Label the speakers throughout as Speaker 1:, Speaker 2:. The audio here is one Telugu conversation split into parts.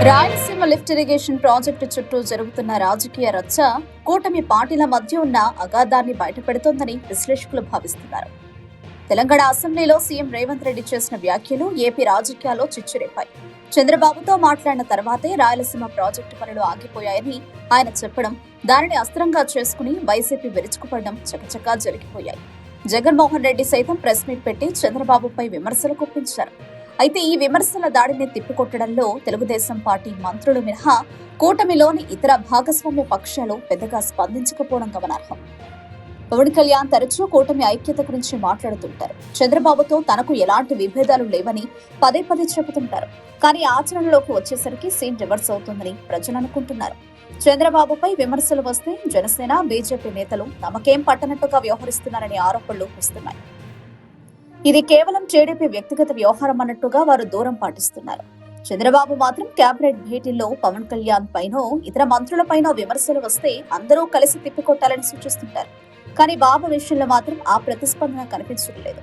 Speaker 1: రాయలసీమ లిఫ్ట్ ఇరిగేషన్ ప్రాజెక్టు చుట్టూ జరుగుతున్న రాజకీయ రచ్చ కూటమి పార్టీల మధ్య ఉన్న అగాధాన్ని బయటపెడుతోందని విశ్లేషకులు భావిస్తున్నారు. తెలంగాణ అసెంబ్లీలో సీఎం రేవంత్ రెడ్డి చేసిన వ్యాఖ్యలు ఏపీ రాజకీయాల్లో చిచ్చురేపాయి. చంద్రబాబుతో మాట్లాడిన తర్వాతే రాయలసీమ ప్రాజెక్టు పనులు ఆగిపోయాయని ఆయన చెప్పడం, దానిని అస్త్రంగా చేసుకుని వైసీపీ విరుచుకుపడడం చకచకా జరిగిపోయాయి. జగన్మోహన్ రెడ్డి సైతం ప్రెస్ మీట్ పెట్టి చంద్రబాబుపై విమర్శలు గుప్పించారు. అయితే ఈ విమర్శల దాడిని తిప్పికొట్టడంలో తెలుగుదేశం పార్టీ మంత్రులు మినహా కూటమిలోని ఇతర భాగస్వామ్య పక్షాలు పెద్దగా స్పందించకపోవడం గమనార్హం. పవన్ కళ్యాణ్ తరచూ కూటమి ఐక్యత గురించి మాట్లాడుతుంటారు. చంద్రబాబుతో తనకు ఎలాంటి విభేదాలు లేవని పదే పదే చెబుతుంటారు. కానీ ఆచరణలోకి వచ్చేసరికి సీన్ రివర్స్ అవుతుందని ప్రజలు అనుకుంటున్నారు. చంద్రబాబుపై విమర్శలు వస్తే జనసేన, బీజేపీ నేతలు తమకేం పట్టనట్టుగా వ్యవహరిస్తున్నారనే ఆరోపణలు వస్తున్నాయి. ఇది కేవలం టీడీపీ వ్యక్తిగత వ్యవహారం అన్నట్టుగా వారు దూరం పాటిస్తున్నారు. చంద్రబాబు మాత్రం కేబినెట్ భేటీల్లో పవన్ కళ్యాణ్ పైనో ఇతర మంత్రులపైనో విమర్శలు వస్తే అందరూ కలిసి తిప్పికొట్టాలని సూచిస్తుంటారు. కానీ బాబు విషయంలో మాత్రం ఆ ప్రతిస్పందన కనిపించడం లేదు.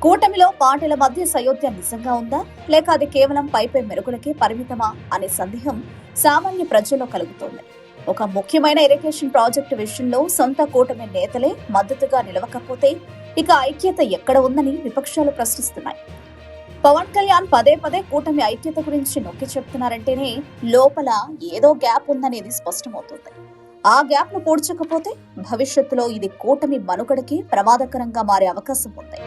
Speaker 1: కూటమిలో పార్టీల మధ్య సయోధ్య నిజంగా ఉందా, లేక అది కేవలం పైపై మెరుగులకే పరిమితమా అనే సందేహం సామాన్య ప్రజల్లో కలుగుతోంది. ఒక ముఖ్యమైన ఇరిగేషన్ ప్రాజెక్టు విషయంలో సొంత కూటమి నేతలే మద్దతుగా నిలవకపోతే ఇక ఐక్యత ఎక్కడ ఉందని విపక్షాలు ప్రశ్నిస్తున్నాయి. పవన్ కళ్యాణ్ పదే పదే కూటమి ఐక్యత గురించి నొక్కి చెప్తున్నారంటేనే లోపల ఏదో గ్యాప్ ఉందనేది స్పష్టమవుతుంది. ఆ గ్యాప్ ను పూడ్చకపోతే భవిష్యత్తులో ఇది కూటమి మనుగడకి ప్రమాదకరంగా మారే అవకాశం ఉంది.